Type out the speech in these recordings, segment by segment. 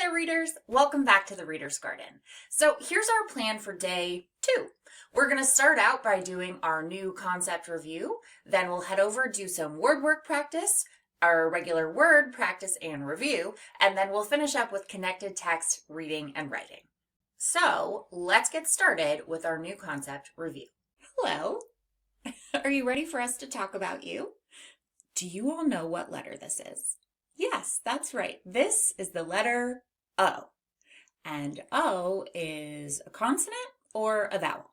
there, readers. Welcome back to the Reader's Garden. So here's our plan for day 2. We're going to start out by doing our new concept review. Then we'll head over, do some word work practice, our regular word practice and review, and then we'll finish up with connected text, reading, and writing. So let's get started with our new concept review. Hello. Are you ready for us to talk about you? Do you all know what letter this is? Yes, that's right. This is the letter O. And O is a consonant or a vowel?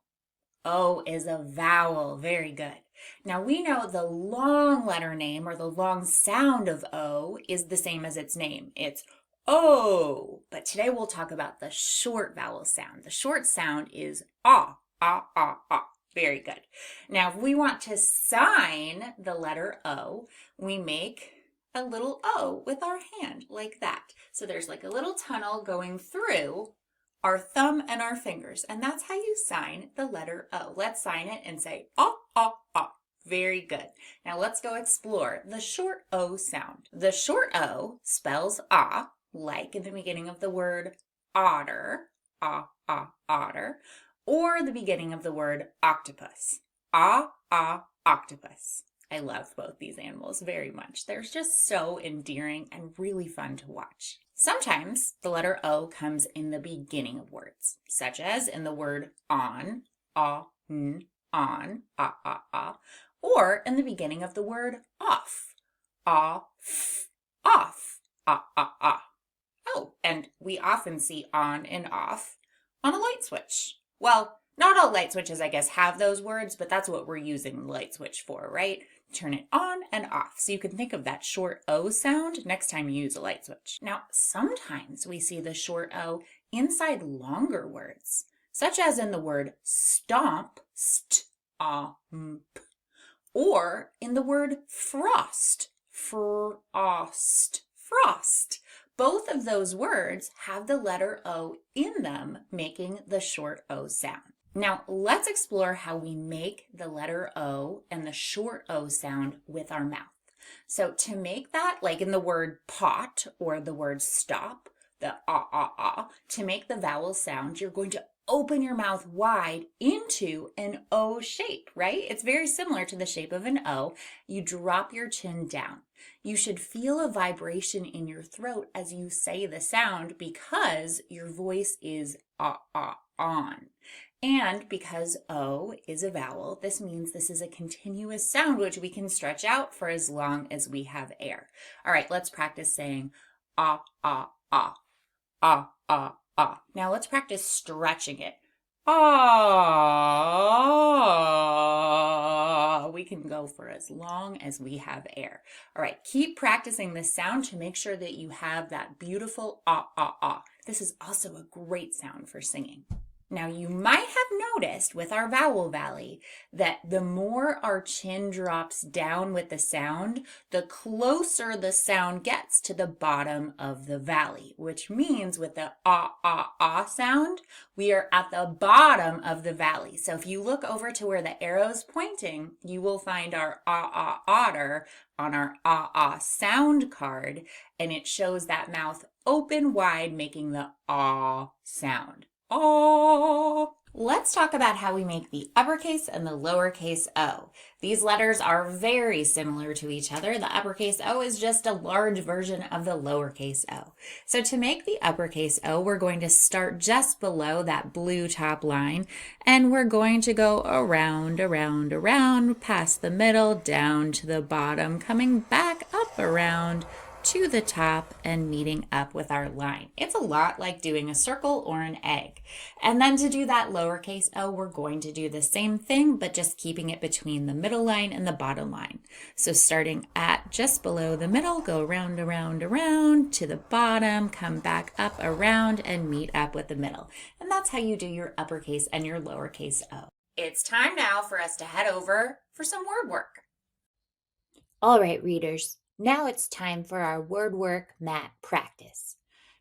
O is a vowel. Very good. Now we know the long letter name or the long sound of O is the same as its name. It's O. But today we'll talk about the short vowel sound. The short sound is ah, ah, ah, ah. Very good. Now if we want to sign the letter O, we make a little O with our hand like that. So there's like a little tunnel going through our thumb and our fingers, and that's how you sign the letter O. Let's sign it and say ah, ah, ah. Very good. Now let's go explore the short O sound. The short O spells ah, like in the beginning of the word otter, ah, ah, otter, or the beginning of the word octopus, ah, ah, octopus. I love both these animals very much. They're just so endearing and really fun to watch. Sometimes the letter O comes in the beginning of words, such as in the word on, ah, n, on, ah, ah, ah, or in the beginning of the word off, ah, f, off, ah, ah, ah. Oh, and we often see on and off on a light switch. Well, not all light switches, I guess, have those words, but that's what we're using the light switch for, right? Turn it on and off. So you can think of that short O sound next time you use a light switch. Now, sometimes we see the short O inside longer words, such as in the word stomp, st, or in the word frost, frost, frost. Both of those words have the letter O in them, making the short O sound. Now, let's explore how we make the letter O and the short O sound with our mouth. So to make that, like in the word pot or the word stop, the ah, ah, ah, to make the vowel sound, you're going to open your mouth wide into an O shape, right? It's very similar to the shape of an O. You drop your chin down. You should feel a vibration in your throat as you say the sound because your voice is ah, ah, on. And because O is a vowel, this means this is a continuous sound which we can stretch out for as long as we have air. All right, let's practice saying ah, ah, ah, ah, ah, ah. Now let's practice stretching it. Ah, we can go for as long as we have air. All right, keep practicing this sound to make sure that you have that beautiful ah, ah, ah. This is also a great sound for singing. Now, you might have noticed with our vowel valley that the more our chin drops down with the sound, the closer the sound gets to the bottom of the valley, which means with the ah, ah, ah sound, we are at the bottom of the valley. So if you look over to where the arrow's pointing, you will find our ah, ah, otter on our ah, ah sound card, and it shows that mouth open wide, making the ah sound. Oh. Let's talk about how we make the uppercase and the lowercase o. These letters are very similar to each other. The uppercase O is just a large version of the lowercase o. So to make the uppercase O, we're going to start just below that blue top line, and we're going to go around, around, around, past the middle, down to the bottom, coming back up around to the top and meeting up with our line. It's a lot like doing a circle or an egg. And then to do that lowercase o, we're going to do the same thing, but just keeping it between the middle line and the bottom line. So starting at just below the middle, go around, around, around to the bottom, come back up around and meet up with the middle. And that's how you do your uppercase and your lowercase o. It's time now for us to head over for some word work. All right, readers. Now it's time for our word work mat practice.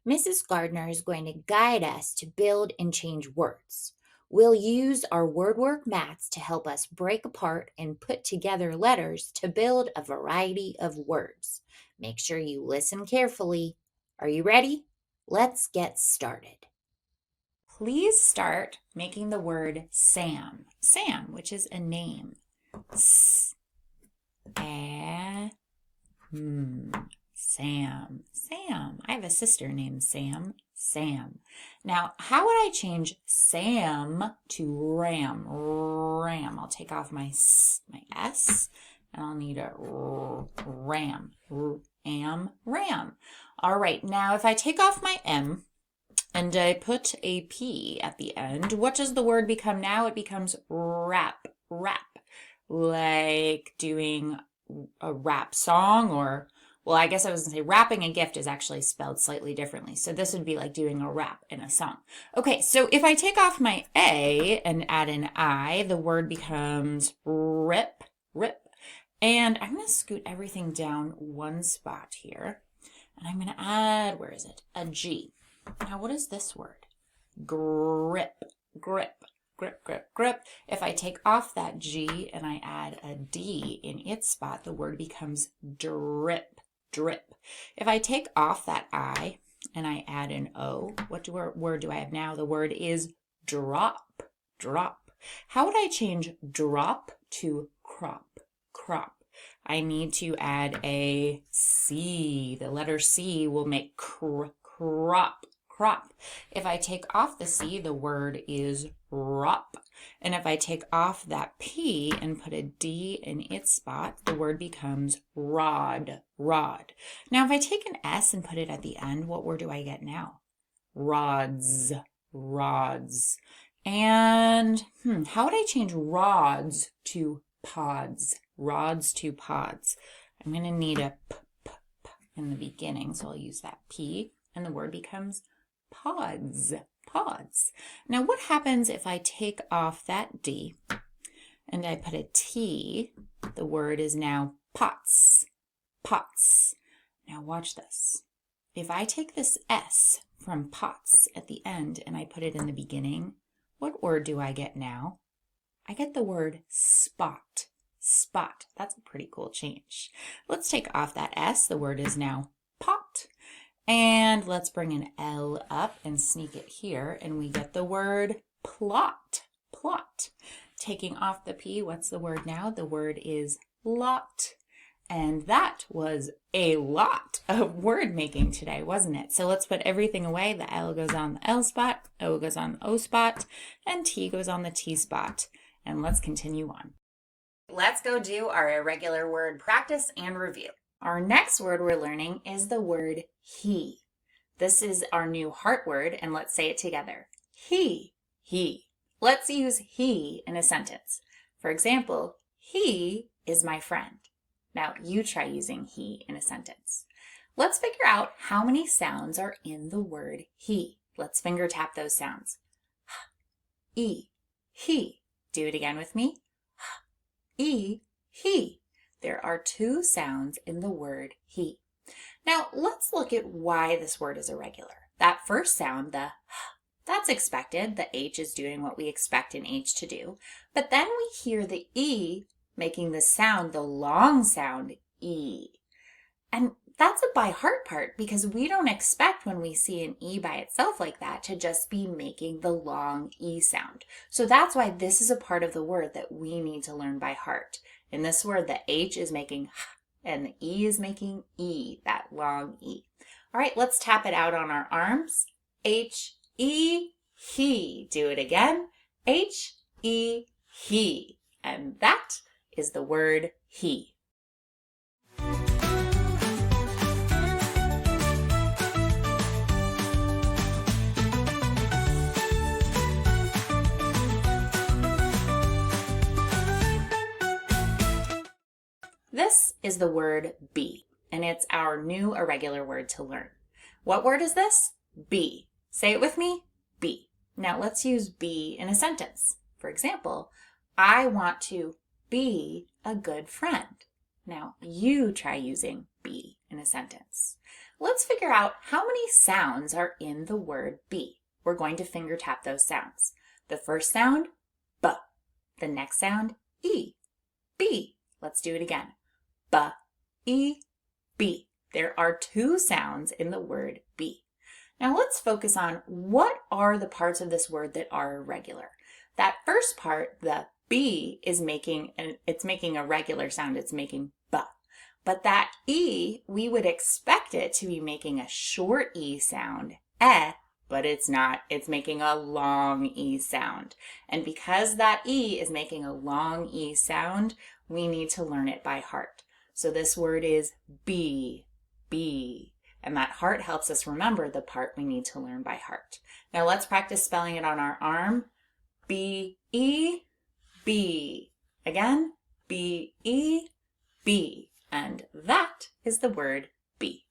Mrs. Gardner is going to guide us to build and change words. We'll use our word work mats to help us break apart and put together letters to build a variety of words. Make sure you listen carefully. Are you ready? Let's get started. Please start making the word Sam. Sam, which is a name. Sam. Sam. I have a sister named Sam. Sam. Now, how would I change Sam to Ram? Ram. I'll take off my S, and I'll need a Ram. Ram. All right, now if I take off my M and I put a P at the end, what does the word become now? It becomes rap. Rap. Like doing a rap song, or, well, I guess I was going to say wrapping a gift is actually spelled slightly differently. So this would be like doing a rap in a song. Okay, so if I take off my A and add an I, the word becomes rip, rip. And I'm going to scoot everything down one spot here. And I'm going to add, where is it? A G. Now, what is this word? Grip, grip. Grip, grip, grip. If I take off that G and I add a D in its spot, the word becomes drip, drip. If I take off that I and I add an O, what word do I have now? The word is drop, drop. How would I change drop to crop, crop? I need to add a C. The letter C will make crop, crop. If I take off the C, the word is rop. And if I take off that P and put a D in its spot, the word becomes rod, rod. Now, if I take an S and put it at the end, what word do I get now? Rods, rods. And how would I change rods to pods? Rods to pods. I'm going to need a p in the beginning, so I'll use that P, and the word becomes pods, pods. Now, what happens if I take off that D and I put a T? The word is now pots, pots. Now, watch this. If I take this S from pots at the end and I put it in the beginning, what word do I get now? I get the word spot, spot. That's a pretty cool change. Let's take off that S. The word is now pot. And let's bring an L up and sneak it here, and we get the word plot, plot. Taking off the P, what's the word now? The word is lot. And that was a lot of word making today, wasn't it? So let's put everything away. The L goes on the L spot, O goes on the O spot, and T goes on the T spot. And let's continue on. Let's go do our irregular word practice and review. Our next word we're learning is the word he. This is our new heart word, and let's say it together. He, he. Let's use he in a sentence. For example, he is my friend. Now you try using he in a sentence. Let's figure out how many sounds are in the word he. Let's finger tap those sounds. H, E, he. Do it again with me. H, E, he. There are two sounds in the word he. Now, let's look at why this word is irregular. That first sound, the h, that's expected. The H is doing what we expect an H to do. But then we hear the E making the sound, the long sound, E. And that's a by heart part because we don't expect when we see an E by itself like that to just be making the long E sound. So that's why this is a part of the word that we need to learn by heart. In this word, the H is making H and the E is making E, that long E. All right, let's tap it out on our arms. H, E, he. Do it again. H, E, he. And that is the word he. This is the word be, and it's our new irregular word to learn. What word is this? Be. Say it with me. Be. Now let's use be in a sentence. For example, I want to be a good friend. Now you try using be in a sentence. Let's figure out how many sounds are in the word be. We're going to finger tap those sounds. The first sound, B. The next sound, E. Be. Let's do it again. B, E, B. There are two sounds in the word be. Now let's focus on what are the parts of this word that are irregular. That first part, the B, is making a regular sound. It's making B. But that E, we would expect it to be making a short E sound, but it's not. It's making a long E sound. And because that E is making a long E sound, we need to learn it by heart. So this word is B, B. And that heart helps us remember the part we need to learn by heart. Now let's practice spelling it on our arm. B-E, B. Again, B-E, B. And that is the word be.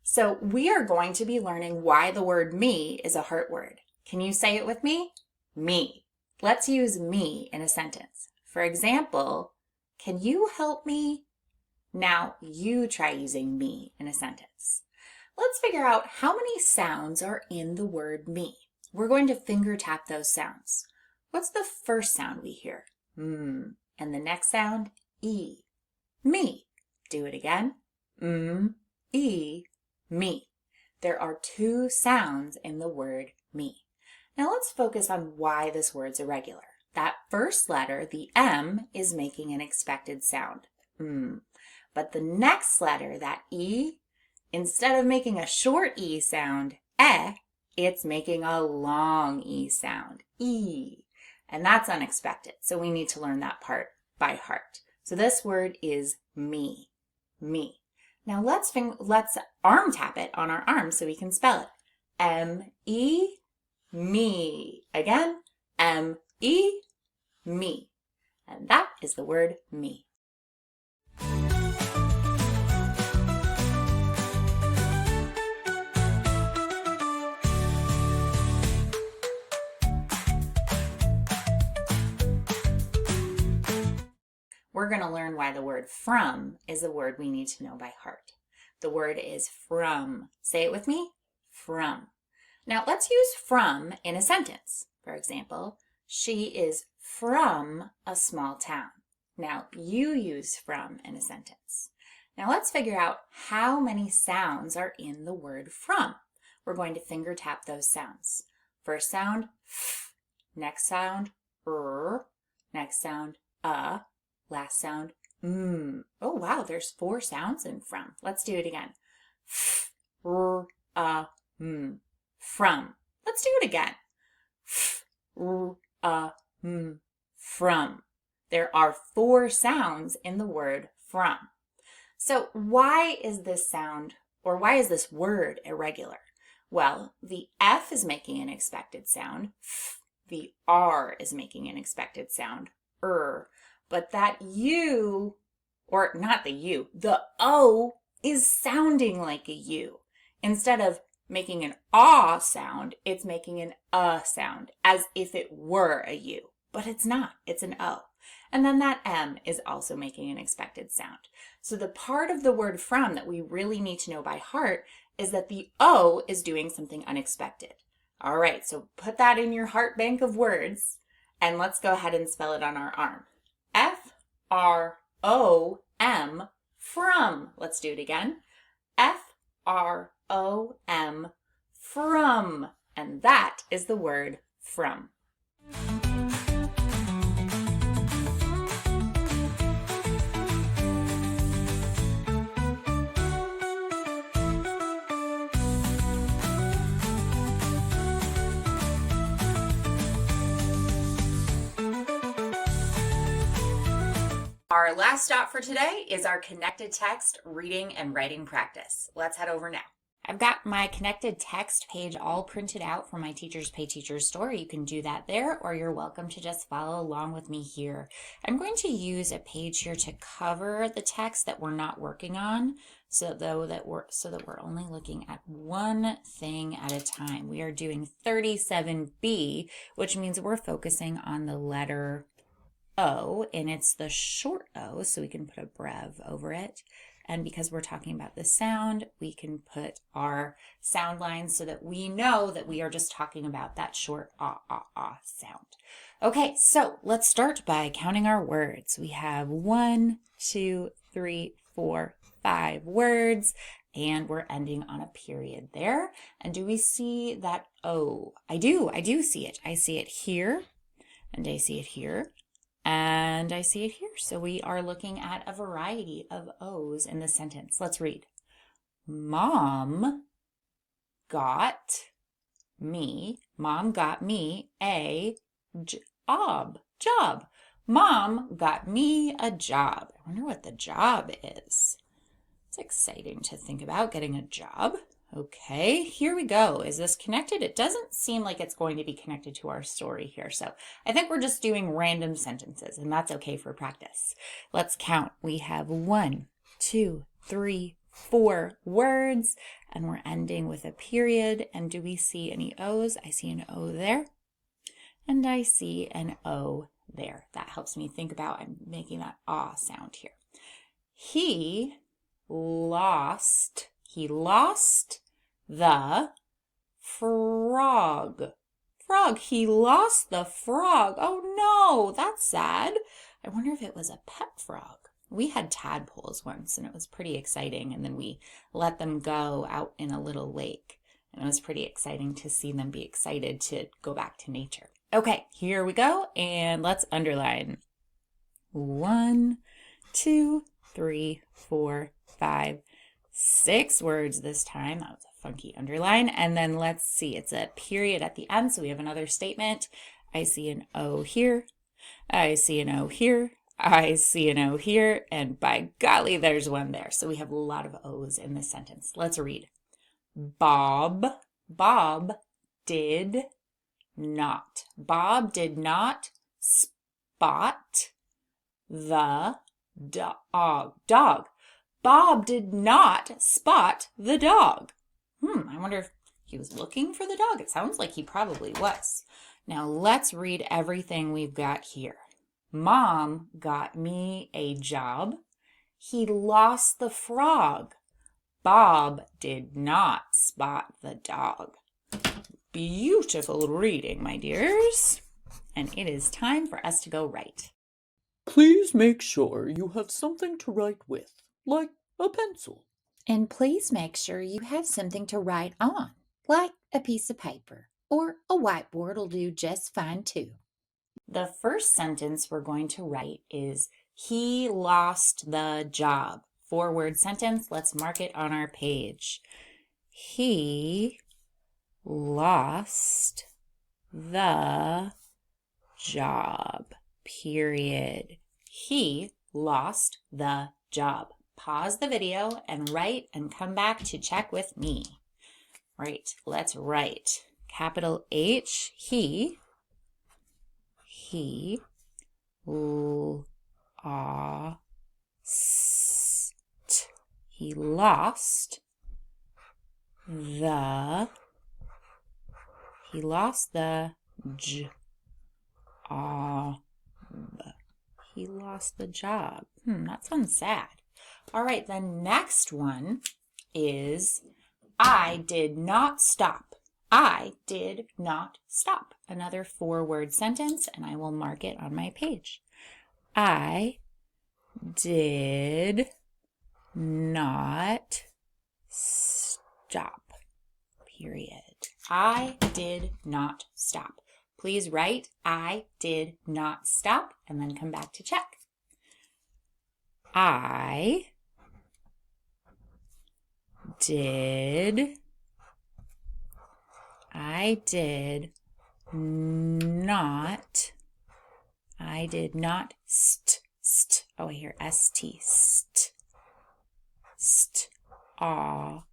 So we are going to be learning why the word me is a heart word. Can you say it with me? Me. Let's use me in a sentence. For example, can you help me? Now you try using me in a sentence. Let's figure out how many sounds are in the word me. We're going to finger tap those sounds. What's the first sound we hear? And the next sound, E. Me. Do it again. E. Me. There are 2 sounds in the word me. Now let's focus on why this word's irregular. That first letter, the M, is making an expected sound. But the next letter, that E, instead of making a short E sound, it's making a long E sound, E. And that's unexpected, so we need to learn that part by heart. So this word is me, me. Now let's arm tap it on our arm so we can spell it. M-E, me. Again, M-E, me. And that is the word me. We're going to learn why the word from is a word we need to know by heart. The word is from. Say it with me. From. Now let's use from in a sentence. For example, she is from a small town. Now you use from in a sentence. Now let's figure out how many sounds are in the word from. We're going to finger tap those sounds. First sound, f. Next sound, Next sound, Last sound, Oh, wow, there's 4 sounds in from. Let's do it again. F, r, From. Let's do it again. F, r, From. There are 4 sounds in the word from. So why is this sound, or why is this word irregular? Well, the F is making an expected sound. The R is making an expected sound. But that U, or not the U, the O is sounding like a U. Instead of making an ah sound, it's making an sound, as if it were a U. But it's not, it's an O. And then that M is also making an expected sound. So the part of the word from that we really need to know by heart is that the O is doing something unexpected. All right, so put that in your heart bank of words, and let's go ahead and spell it on our arm. F-R-O-M, from. Let's do it again. F-R-O-M, from. And that is the word from. Our last stop for today is our connected text reading and writing practice. Let's head over now. I've got my connected text page all printed out from my Teachers Pay Teachers store. You can do that there, or you're welcome to just follow along with me here. I'm going to use a page here to cover the text that we're not working on, so that we're only looking at one thing at a time. We are doing 37B, which means we're focusing on the letter O, and it's the short O, so we can put a brev over it. And because we're talking about the sound, we can put our sound lines so that we know that we are just talking about that short ah, ah, ah sound. Okay, so let's start by counting our words. We have 1, 2, 3, 4, 5 words, and we're ending on a period there. And do we see that O? I do see it. I see it here, and I see it here, and I see it here. So we are looking at a variety of O's in the sentence. Let's read. Mom got me a job. Mom got me a job. I wonder what the job is. It's exciting to think about, getting a job. Okay, here we go. Is this connected? It doesn't seem like it's going to be connected to our story here. So I think we're just doing random sentences, and that's okay for practice. Let's count. We have 1, 2, 3, 4 words, and we're ending with a period. And do we see any O's? I see an O there, and I see an O there. That helps me think about I'm making that ah sound here. He lost the frog. He lost the frog. Oh no, that's sad. I wonder if it was a pet frog. We had tadpoles once, and it was pretty exciting. And then we let them go out in a little lake. And it was pretty exciting to see them be excited to go back to nature. Okay, here we go. And let's underline. 1, 2, 3, 4, 5, 6 words this time. That was a funky underline. And then let's see, it's a period at the end. So we have another statement. I see an O here. I see an O here. I see an O here. And by golly, there's one there. So we have a lot of O's in this sentence. Let's read. Bob did not spot the dog. Bob did not spot the dog. I wonder if he was looking for the dog. It sounds like he probably was. Now let's read everything we've got here. Mom got me a job. He lost the frog. Bob did not spot the dog. Beautiful reading, my dears. And it is time for us to go write. Please make sure you have something to write with, like a pencil. And please make sure you have something to write on, like a piece of paper, or a whiteboard will do just fine too. The first sentence we're going to write is, he lost the job. 4-word sentence. Let's mark it on our page. He lost the job. Period. He lost the job. Pause the video and write and come back to check with me. Right, let's write. Capital H, he lost. He lost the job. He lost the job. That sounds sad. All right, the next one is, I did not stop. I did not stop. Another 4-word sentence, and I will mark it on my page. I did not stop. Period. I did not stop. Please write, I did not stop, and then come back to check. I did not oh, I hear st, stop.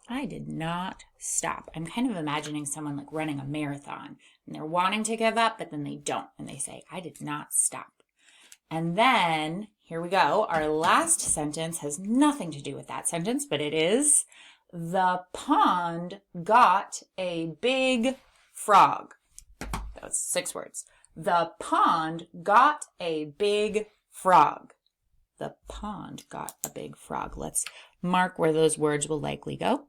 I did not stop. I'm kind of imagining someone like running a marathon, and they're wanting to give up, but then they don't, and they say, I did not stop. And then, here we go, our last sentence has nothing to do with that sentence, but it is, the pond got a big frog. That was 6 words. The pond got a big frog. The pond got a big frog. Let's mark where those words will likely go.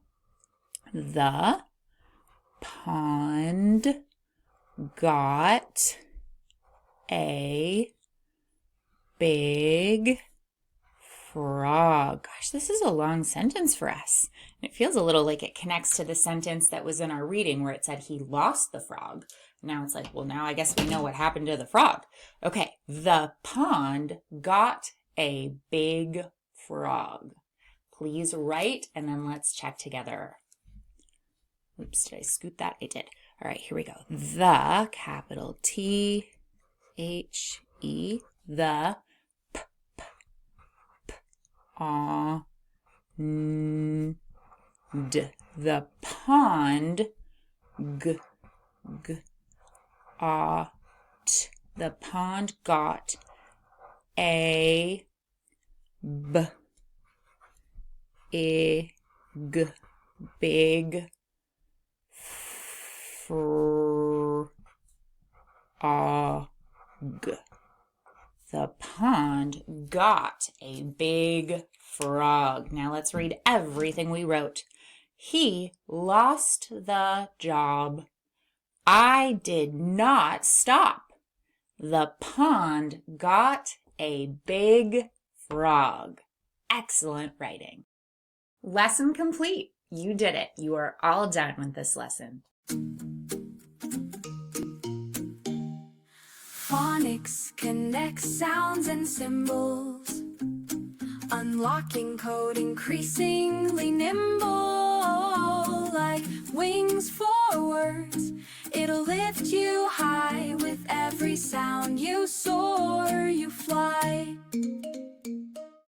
The pond got a big frog. Gosh, this is a long sentence for us. It feels a little like it connects to the sentence that was in our reading where it said he lost the frog. Now it's like, well, now I guess we know what happened to the frog. Okay, the pond got a big frog. Please write, and then let's check together. Oops, did I scoot that? I did. All right, here we go. The, capital T-H-E, the pond, the pond, the pond got a big frog. The pond got a big frog. Now let's read everything we wrote. He lost the job. I did not stop. The pond got a big frog. Excellent writing. Lesson complete. You did it. You are all done with this lesson. Phonics connects sounds and symbols, unlocking code increasingly nimble, like wings for words. It'll lift you high with every sound you soar, you fly.